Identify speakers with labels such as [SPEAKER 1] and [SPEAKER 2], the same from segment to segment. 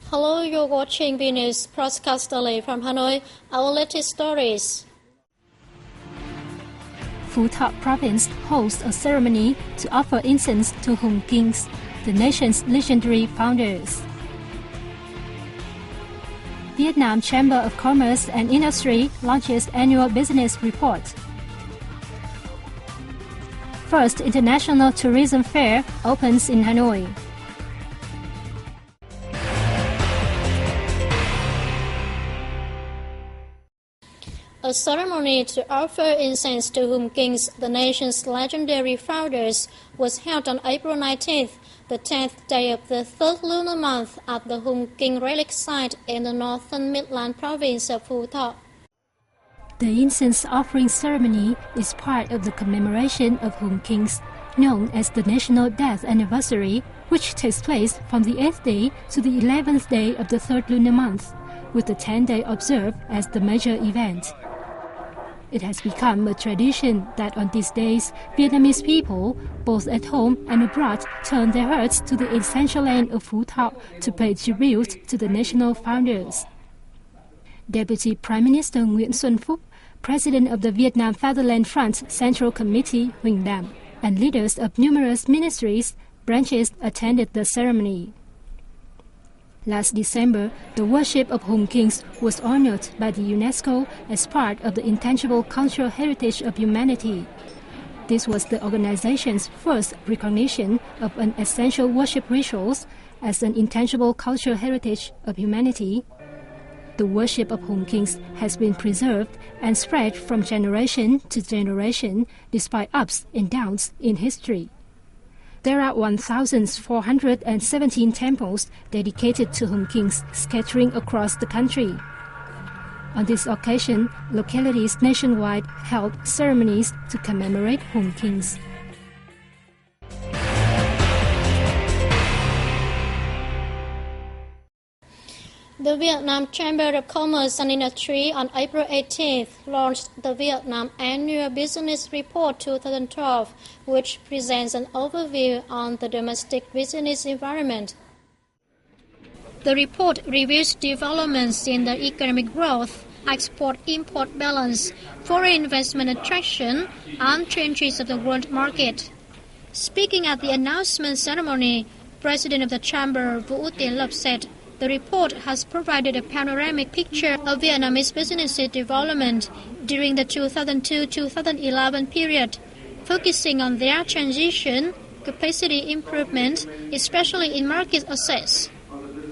[SPEAKER 1] Hello, you're watching VNA Broadcast Daily from Hanoi. Our latest stories.
[SPEAKER 2] Phú Thọ Province hosts a ceremony to offer incense to Hùng Kings, the nation's legendary founders. Vietnam Chamber of Commerce and Industry launches annual business report. First International Tourism Fair opens in Hanoi.
[SPEAKER 1] A ceremony to offer incense to Hùng Kings, the nation's legendary founders, was held on April 19th, the 10th day of the third lunar month at the Hùng King relic site in the northern Midland province of Phú Thọ.
[SPEAKER 2] The incense offering ceremony is part of the commemoration of Hùng Kings, known as the National Death Anniversary, which takes place from the 8th day to the 11th day of the third lunar month, with the 10th day observed as the major event. It has become a tradition that on these days, Vietnamese people, both at home and abroad, turn their hearts to the essential land of Phú Thọ to pay tribute to the national founders. Deputy Prime Minister Nguyễn Xuân Phúc, President of the Vietnam Fatherland Front Central Committee Huỳnh Đàm, and leaders of numerous ministries, branches attended the ceremony. Last December, the worship of Hùng Kings was honored by the UNESCO as part of the intangible cultural heritage of humanity. This was the organization's first recognition of an essential worship rituals as an intangible cultural heritage of humanity. The worship of Hùng Kings has been preserved and spread from generation to generation despite ups and downs in history. There are 1,417 temples dedicated to Hùng Kings scattering across the country. On this occasion, localities nationwide held ceremonies to commemorate Hùng Kings.
[SPEAKER 1] The Vietnam Chamber of Commerce and Industry on April 18th launched the Vietnam Annual Business Report 2012, which presents an overview on the domestic business environment. The report reviews developments in the economic growth, export-import balance, foreign investment attraction, and changes of the world market. Speaking at the announcement ceremony, President of the Chamber Vũ Tiến Lập said, the report has provided a panoramic picture of Vietnamese business development during the 2002-2011 period, focusing on their transition, capacity improvement, especially in market access.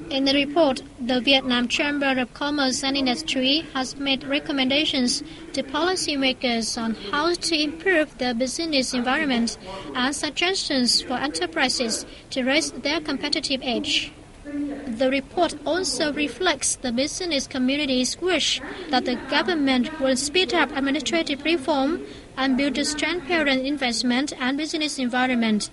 [SPEAKER 1] In the report, the Vietnam Chamber of Commerce and Industry has made recommendations to policymakers on how to improve the business environment and suggestions for enterprises to raise their competitive edge. The report also reflects the business community's wish that the government will speed up administrative reform and build a transparent investment and business environment.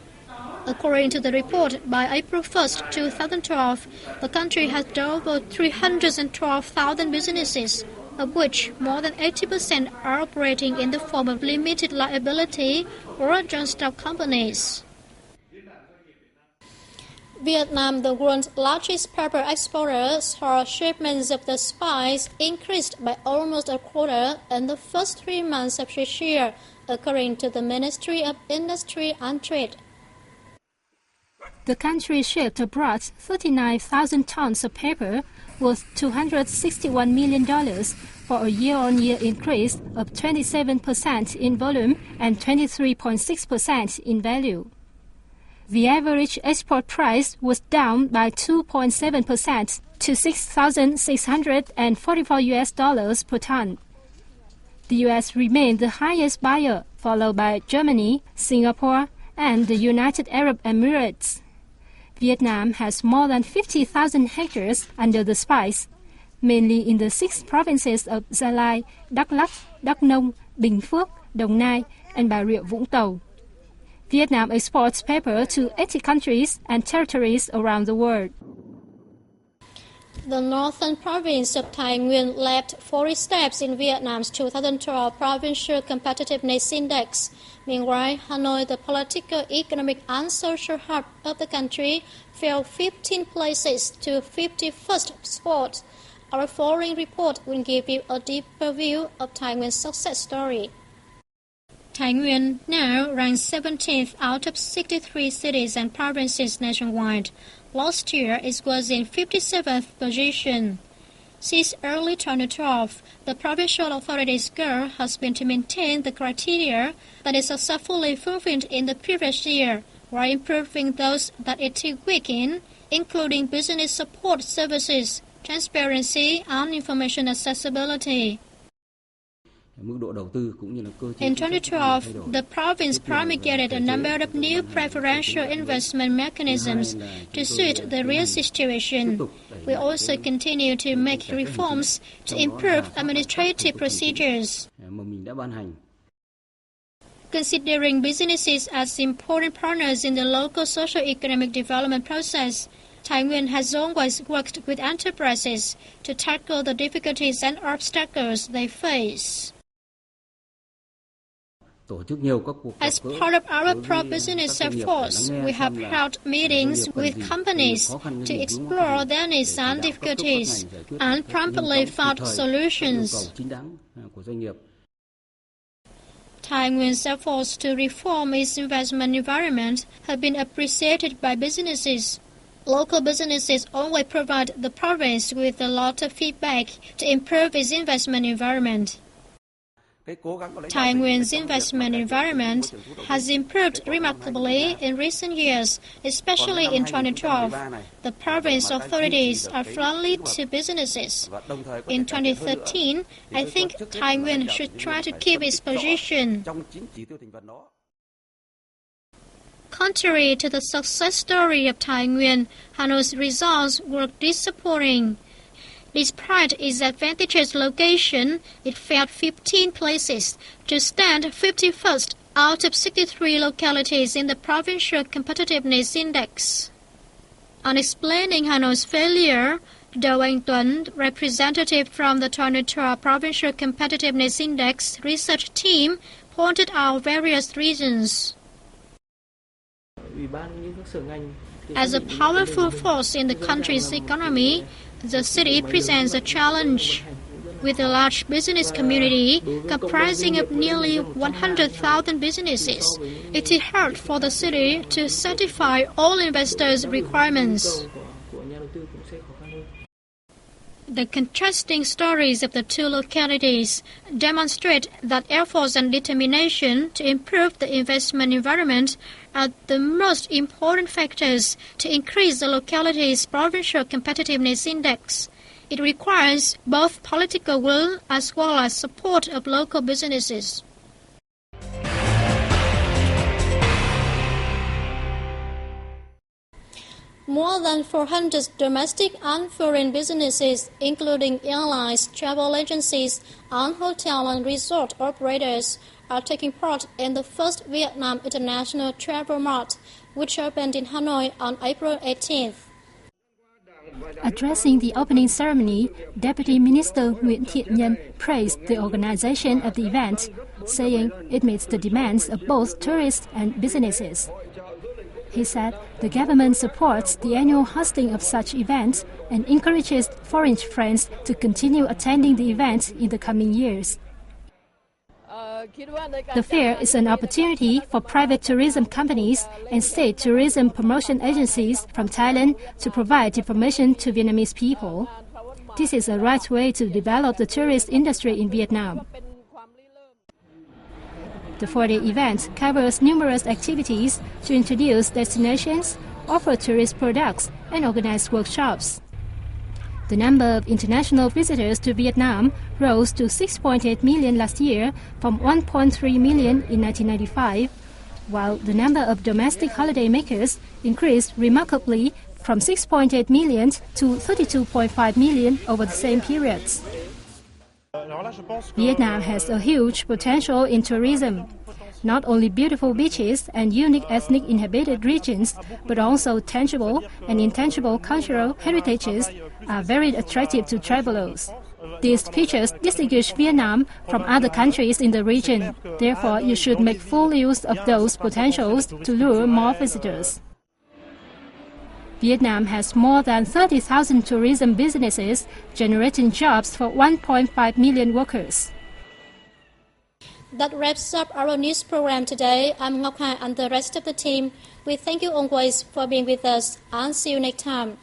[SPEAKER 1] According to the report, by April 1, 2012, the country has over 312,000 businesses, of which more than 80% are operating in the form of limited liability or joint stock companies. Vietnam, the world's largest paper exporter, saw shipments of the spice increased by almost a quarter in the first 3 months of this year, according to the Ministry of Industry and Trade.
[SPEAKER 2] The country shipped abroad 39,000 tons of paper worth $261 million for a year-on-year increase of 27% in volume and 23.6% in value. The average export price was down by 2.7% to $6,644 per ton. The U.S. remained the highest buyer, followed by Germany, Singapore, and the United Arab Emirates. Vietnam has more than 50,000 hectares under the spice, mainly in the 6 provinces of Gia Lai, Đắk Lắk, Đắk Nông, Bình Phước, Đồng Nai, and Bà Rịa Vũng Tàu. Vietnam exports paper to 80 countries and territories around the world.
[SPEAKER 1] The northern province of Thái Nguyên led 40 steps in Vietnam's 2012 Provincial Competitiveness Index. Meanwhile, Hanoi, the political, economic, and social hub of the country, fell 15 places to 51st spot. Our following report will give you a deeper view of Thái Nguyên success story. Thái Nguyên now ranks 17th out of 63 cities and provinces nationwide. Last year, it was in 57th position. Since early 2012, the provincial authority's goal has been to maintain the criteria that is successfully fulfilled in the previous year, while improving those that it took weak in, including business support services, transparency, and information accessibility. In 2012, the province promulgated a number of new preferential investment mechanisms to suit the real situation. We also continue to make reforms to improve administrative procedures. Considering businesses as important partners in the local socio-economic development process, Thái Nguyên has always worked with enterprises to tackle the difficulties and obstacles they face. As part of our pro-business efforts, we have held meetings with companies to explore their needs and difficulties and promptly found solutions. Thái Nguyên efforts to reform its investment environment have been appreciated by businesses. Local businesses always provide the province with a lot of feedback to improve its investment environment. Thái Nguyên investment environment has improved remarkably in recent years, especially in 2012. The province authorities are friendly to businesses. In 2013, I think Thái Nguyên should try to keep its position. Contrary to the success story of Thái Nguyên, Hanoi's results were disappointing. Despite its advantageous location, it fell 15 places to stand 51st out of 63 localities in the Provincial Competitiveness Index. On explaining Hanoi's failure, Do Anh Tuấn, representative from the 2012 Provincial Competitiveness Index research team, pointed out various reasons. As a powerful force in the country's economy, the city presents a challenge. With a large business community comprising of nearly 100,000 businesses, it is hard for the city to satisfy all investors' requirements. The contrasting stories of the two localities demonstrate that efforts and determination to improve the investment environment are the most important factors to increase the locality's provincial competitiveness index. It requires both political will as well as support of local businesses. More than 400 domestic and foreign businesses, including airlines, travel agencies, and hotel and resort operators, are taking part in the first Vietnam International Travel Mart, which opened in Hanoi on April 18th.
[SPEAKER 2] Addressing the opening ceremony, Deputy Minister Nguyễn Thiện Nhân praised the organization of the event, saying it meets the demands of both tourists and businesses. He said the government supports the annual hosting of such events and encourages foreign friends to continue attending the event in the coming years. The fair is an opportunity for private tourism companies and state tourism promotion agencies from Thailand to provide information to Vietnamese people. This is a right way to develop the tourist industry in Vietnam. The 4-day event covers numerous activities to introduce destinations, offer tourist products, and organize workshops. The number of international visitors to Vietnam rose to 6.8 million last year from 1.3 million in 1995, while the number of domestic holidaymakers increased remarkably from 6.8 million to 32.5 million over the same periods. Vietnam has a huge potential in tourism. not only beautiful beaches and unique ethnic inhabited regions, but also tangible and intangible cultural heritages are very attractive to travelers. These features distinguish Vietnam from other countries in the region. Therefore, you should make full use of those potentials to lure more visitors. Vietnam has more than 30,000 tourism businesses, generating jobs for 1.5 million workers.
[SPEAKER 1] That wraps up our news program today. I'm Ngọc Hà and the rest of the team. We thank you always for being with us and see you next time.